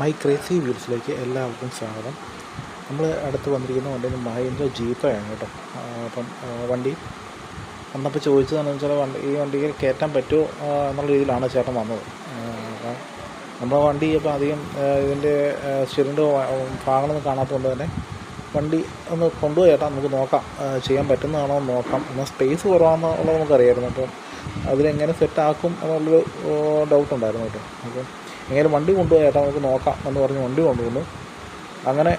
My crazy വീൽസിലേക്ക് എല്ലാവർക്കും സ്വാഗതം. നമ്മൾ അടുത്ത് വന്നിരിക്കുന്ന വണ്ടി മഹീന്ദ്ര ജീപ്പയാണ് കേട്ടോ. അപ്പം വണ്ടി വന്നപ്പോൾ ചോദിച്ചതെന്ന് വെച്ചാൽ ഈ വണ്ടിക്ക് കയറ്റാൻ പറ്റുമോ എന്നുള്ള രീതിയിലാണ് ചേട്ടൻ വന്നത്. അപ്പം നമ്മുടെ വണ്ടി ഇപ്പോൾ അധികം ഇതിൻ്റെ സ്റ്റിയറിൻ്റെ ഭാഗങ്ങളൊന്നും കാണാത്തതുകൊണ്ട് തന്നെ വണ്ടി ഒന്ന് കൊണ്ടുപോയി ചേട്ടാ നമുക്ക് നോക്കാം, ചെയ്യാൻ പറ്റുന്നതാണോ എന്ന് നോക്കാം. എന്നാൽ സ്പേസ് കുറവാണെന്നുള്ളത് നമുക്കറിയായിരുന്നു. അപ്പം അതിലെങ്ങനെ സെറ്റാക്കും എന്നുള്ളൊരു ഡൗട്ടുണ്ടായിരുന്നു കേട്ടോ. അപ്പം എങ്ങനെ വണ്ടി കൊണ്ടുപോയി ചേട്ടാ നമുക്ക് നോക്കാം എന്ന് പറഞ്ഞ് വണ്ടി കൊണ്ടുവന്നു. അങ്ങനെ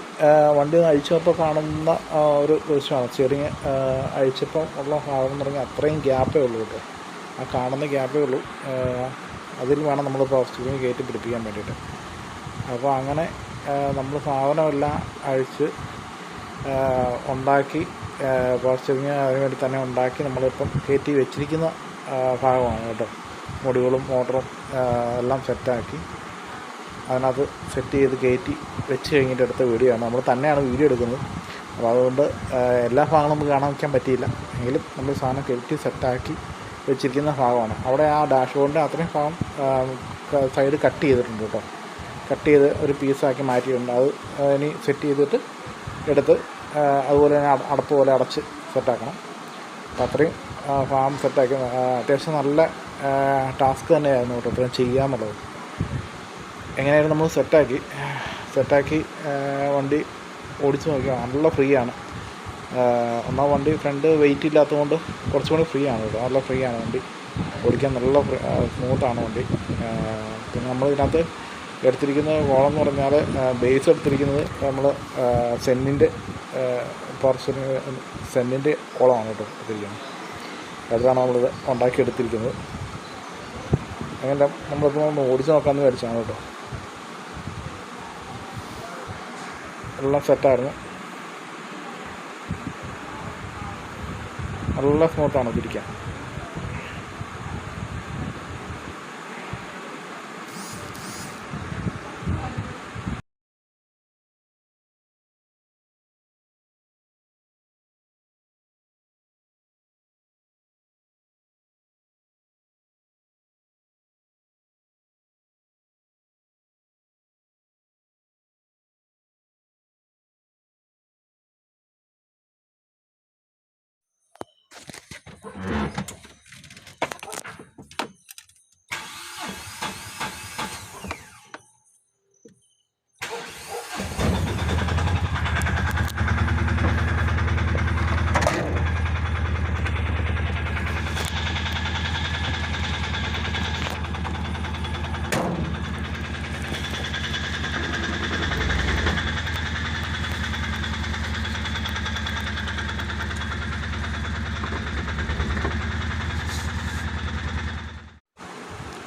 വണ്ടി അഴിച്ചപ്പോൾ കാണുന്ന ഒരു ദൃശ്യമാണ്. സ്റ്റിയറിങ് അഴിച്ചപ്പോൾ ഉള്ള ഭാഗം എന്ന് പറഞ്ഞാൽ അത്രയും ഗ്യാപ്പേ ഉള്ളൂ കേട്ടോ. ആ കാണുന്ന ഗ്യാപ്പേ ഉള്ളൂ. അതിൽ വേണം നമ്മളിപ്പോൾ സ്റ്റിയറിങ് കയറ്റി പിടിപ്പിക്കാൻ വേണ്ടിയിട്ട്. അപ്പോൾ അങ്ങനെ നമ്മൾ സാധനമെല്ലാം അഴിച്ച് ഉണ്ടാക്കി സ്റ്റിയറിങ് അതിന് വേണ്ടി തന്നെ ഉണ്ടാക്കി നമ്മളിപ്പം കയറ്റി വെച്ചിരിക്കുന്ന ഭാഗമാണ് കേട്ടോ. മുടികളും മോട്ടറും എല്ലാം സെറ്റാക്കി അതിനകത്ത് സെറ്റ് ചെയ്ത് കയറ്റി വെച്ച് കഴിഞ്ഞിട്ട് എടുത്ത വീഡിയോ ആണ്. നമ്മൾ തന്നെയാണ് വീഡിയോ എടുക്കുന്നത്. അപ്പോൾ അതുകൊണ്ട് എല്ലാ ഭാഗങ്ങളും നമുക്ക് കാണാൻ വയ്ക്കാൻ പറ്റിയില്ല. എങ്കിലും നമ്മൾ സാധനം കയറ്റി സെറ്റാക്കി വെച്ചിരിക്കുന്ന ഭാഗമാണ്. അവിടെ ആ ഡാഷ്ബോർഡിൻ്റെ അത്രയും ഭാഗം സൈഡ് കട്ട് ചെയ്തിട്ടുണ്ട് കേട്ടോ. കട്ട് ചെയ്ത് ഒരു പീസാക്കി മാറ്റിയിട്ടുണ്ട്. അത് ഇനി സെറ്റ് ചെയ്തിട്ട് എടുത്ത് അതുപോലെ തന്നെ അടപ്പ് പോലെ അടച്ച് സെറ്റാക്കണം. അപ്പോൾ അത്രയും ഭാഗം സെറ്റാക്കി അത്യാവശ്യം നല്ല ടാസ്ക് തന്നെയായിരുന്നു കേട്ടോ ഇത്രയും ചെയ്യാമെന്നുള്ളത്. എങ്ങനെയായാലും നമ്മൾ സെറ്റാക്കി വണ്ടി ഓടിച്ച് നോക്കിയാൽ നല്ല ഫ്രീ ആണ്. ഒന്നാം വണ്ടി ഫ്രണ്ട് വെയിറ്റ് ഇല്ലാത്തതുകൊണ്ട് കുറച്ചും കൂടി ഫ്രീ ആണ് കേട്ടോ. നല്ല ഫ്രീ ആണ് വണ്ടി ഓടിക്കാൻ, നല്ല സ്മൂത്താണ് വണ്ടി. പിന്നെ നമ്മൾ ഇതിനകത്ത് എടുത്തിരിക്കുന്ന കോളം എന്ന് പറഞ്ഞാൽ ബേസ് എടുത്തിരിക്കുന്നത് നമ്മൾ സെന്നിൻ്റെ കോളമാണ് കേട്ടോ എടുത്തിരിക്കുന്നത്. അതാണ് നമ്മളിത് ഉണ്ടാക്കിയെടുത്തിരിക്കുന്നത്. അങ്ങനെ നമ്മളിപ്പോൾ ഒന്ന് ഓടിച്ച് നോക്കാമെന്ന് വിചാരിച്ചാണ് കേട്ടോ. എല്ലാം സെറ്റായിരുന്നു. നല്ല സ്മൂത്താണ് തിരിക്കാൻ.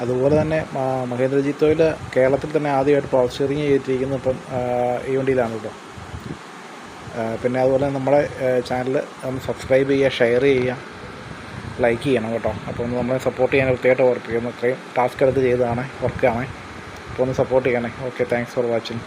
അതുപോലെ തന്നെ മഹേന്ദ്ര ജീത്തോയിൽ കേരളത്തിൽ തന്നെ ആദ്യമായിട്ട് പവർ സ്റ്റിയറിങ് ചെയ്തിരിക്കുന്നത് ഇപ്പം ഈ വണ്ടിയിലാണ് കേട്ടോ. പിന്നെ അതുപോലെ നമ്മുടെ ചാനൽ ഒന്ന് സബ്സ്ക്രൈബ് ചെയ്യുക, ഷെയർ ചെയ്യുക, ലൈക്ക് ചെയ്യണം കേട്ടോ. അപ്പോൾ ഒന്ന് നമ്മളെ സപ്പോർട്ട് ചെയ്യാൻ പ്രത്യേകമായിട്ട് ഓർപ്പിക്കുന്നു. ഇത്രയും ടാസ്ക് എടുത്ത് ചെയ്തതാണ്, വർക്കാണ്. അപ്പോൾ ഒന്ന് സപ്പോർട്ട് ചെയ്യണേ. Okay, thanks for watching.